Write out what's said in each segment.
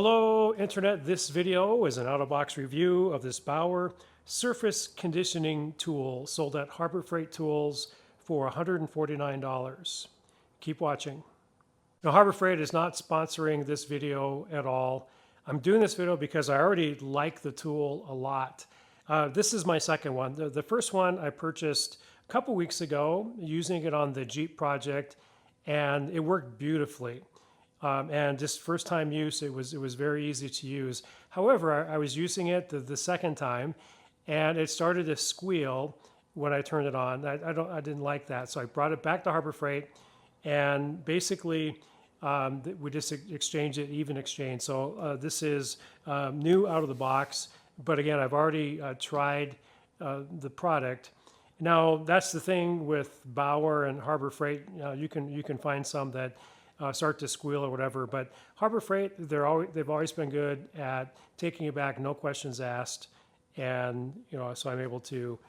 Hello Internet, this video is an out-of-box review of this Bauer surface conditioning tool sold at Harbor Freight Tools for $149. Keep watching. Now Harbor Freight is not sponsoring this video at all. I'm doing this video because I already like the tool a lot. This is my second one. The first one I purchased a couple weeks ago using it on the Jeep project, and it worked beautifully. And just first time use, it was very easy to use. However, I was using it the second time, and it started to squeal when I turned it on. I didn't like that, so I brought it back to Harbor Freight, and basically we just exchanged it, even exchange. So this is new out of the box, but again, I've already tried the product. Now that's the thing with Bauer and Harbor Freight. You can find some that start to squeal or whatever, but Harbor Freight, they've always been good at taking it back, no questions asked, and so I'm able to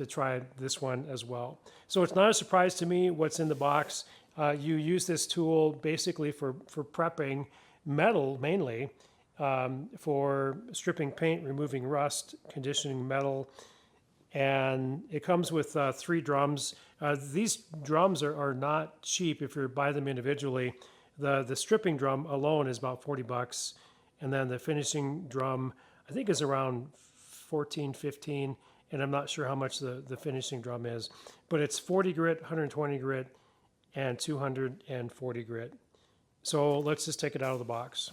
try this one as well. So it's not a surprise to me what's in the box. You use this tool basically for prepping metal mainly, for stripping paint, removing rust, conditioning metal, and it comes with 3 drums. These drums are not cheap if you buy them individually. The stripping drum alone is about 40 bucks, and then the finishing drum I think is around 14, 15, and I'm not sure how much the finishing drum is, but it's 40 grit, 120 grit, and 240 grit. So let's just take it out of the box.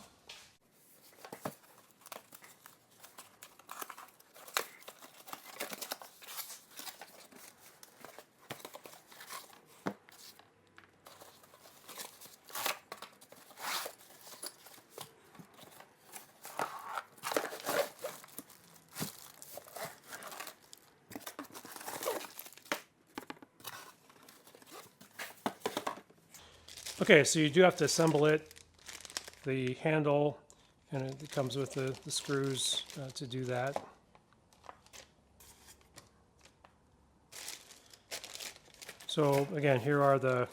Okay, so you do have to assemble it, the handle, and it comes with the screws to do that. So again, here are the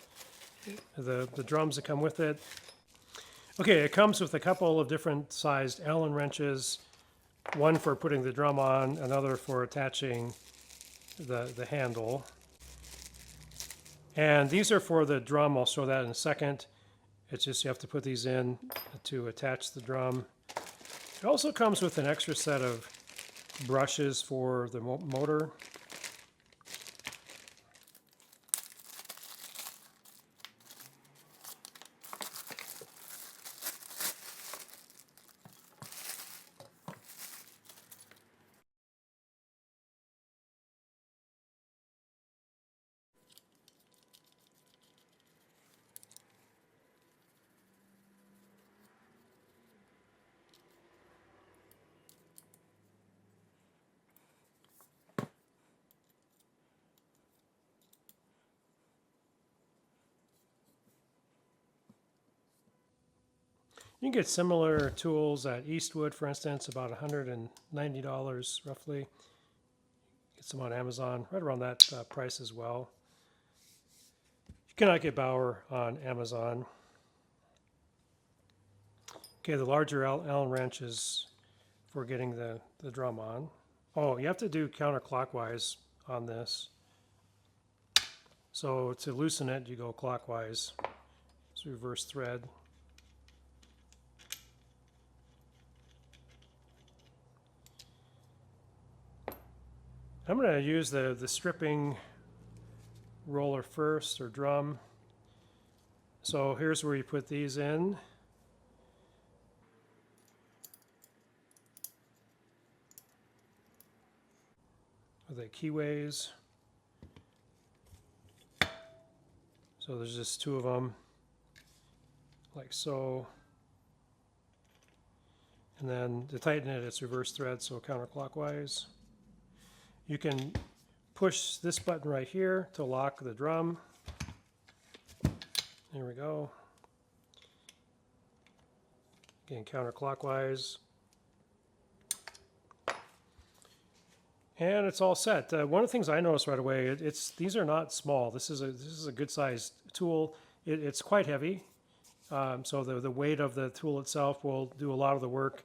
drums that come with it. Okay, it comes with a couple of different sized Allen wrenches, one for putting the drum on, another for attaching the handle. And these are for the drum. I'll show that in a second. It's just you have to put these in to attach the drum. It also comes with an extra set of brushes for the motor. You can get similar tools at Eastwood, for instance, about $190 roughly. Get some on Amazon, right around that price as well. You cannot get Bauer on Amazon. Okay, the larger Allen wrench is for getting the drum on. Oh, you have to do counterclockwise on this. So to loosen it, you go clockwise. It's reverse thread. I'm going to use the stripping roller first, or drum. So here's where you put these in. The keyways. So there's just 2 of them, like so. And then to tighten it, it's reverse thread, so counterclockwise. You can push this button right here to lock the drum. There we go. Again, counterclockwise. And it's all set. One of the things I noticed right away, these are not small. This is a good sized tool. It's quite heavy. So the weight of the tool itself will do a lot of the work.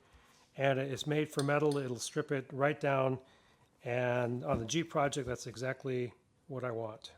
And it's made for metal. It'll strip it right down. And on the Jeep project, that's exactly what I want.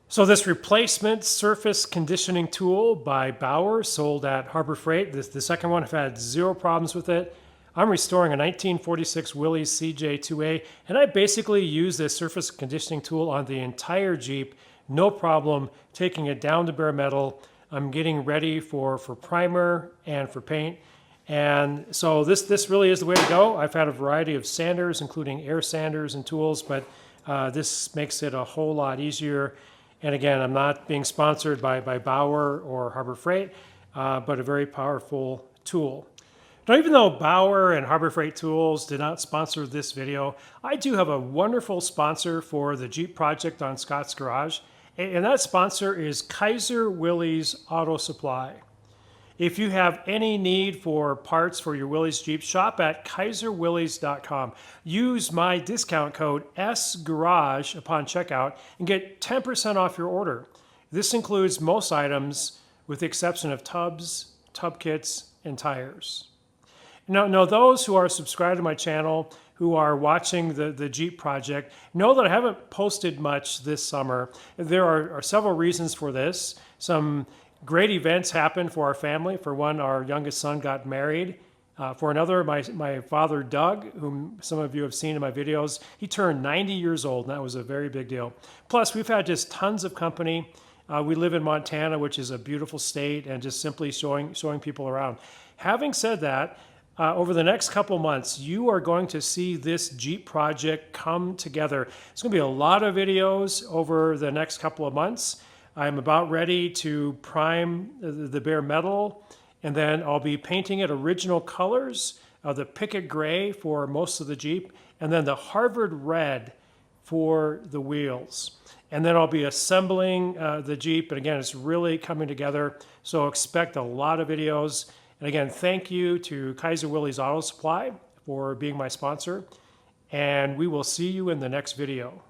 So this replacement surface conditioning tool by Bauer, sold at Harbor Freight. The second one, I've had zero problems with it. I'm restoring a 1946 Willys CJ2a, and I basically use this surface conditioning tool on the entire Jeep, no problem, taking it down to bare metal. I'm getting ready for primer and for paint. And so this really is the way to go. I've had a variety of sanders, including air sanders and tools, but this makes it a whole lot easier. And again, I'm not being sponsored by Bauer or Harbor Freight, but a very powerful tool. Now, even though Bauer and Harbor Freight Tools did not sponsor this video, I do have a wonderful sponsor for the Jeep project on Scott's Garage, and that sponsor is Kaiser Willys Auto Supply. If you have any need for parts for your Willys Jeep, shop at kaiserwillys.com. Use my discount code SGarage upon checkout and get 10% off your order. This includes most items with the exception of tubs, tub kits, and tires. Now those who are subscribed to my channel, who are watching the Jeep project, know that I haven't posted much this summer. There are several reasons for this. Some great events happened for our family. For one, our youngest son got married. For another, my father, Doug, whom some of you have seen in my videos, he turned 90 years old, and that was a very big deal. Plus, we've had just tons of company. We live in Montana, which is a beautiful state, and just simply showing people around. Having said that, over the next couple months, you are going to see this Jeep project come together. It's going to be a lot of videos over the next couple of months. I'm about ready to prime the bare metal, and then I'll be painting it original colors, the picket gray for most of the Jeep, and then the Harvard red for the wheels. And then I'll be assembling the Jeep, and again, it's really coming together, so expect a lot of videos. And again, thank you to Kaiser Willys Auto Supply for being my sponsor, and we will see you in the next video.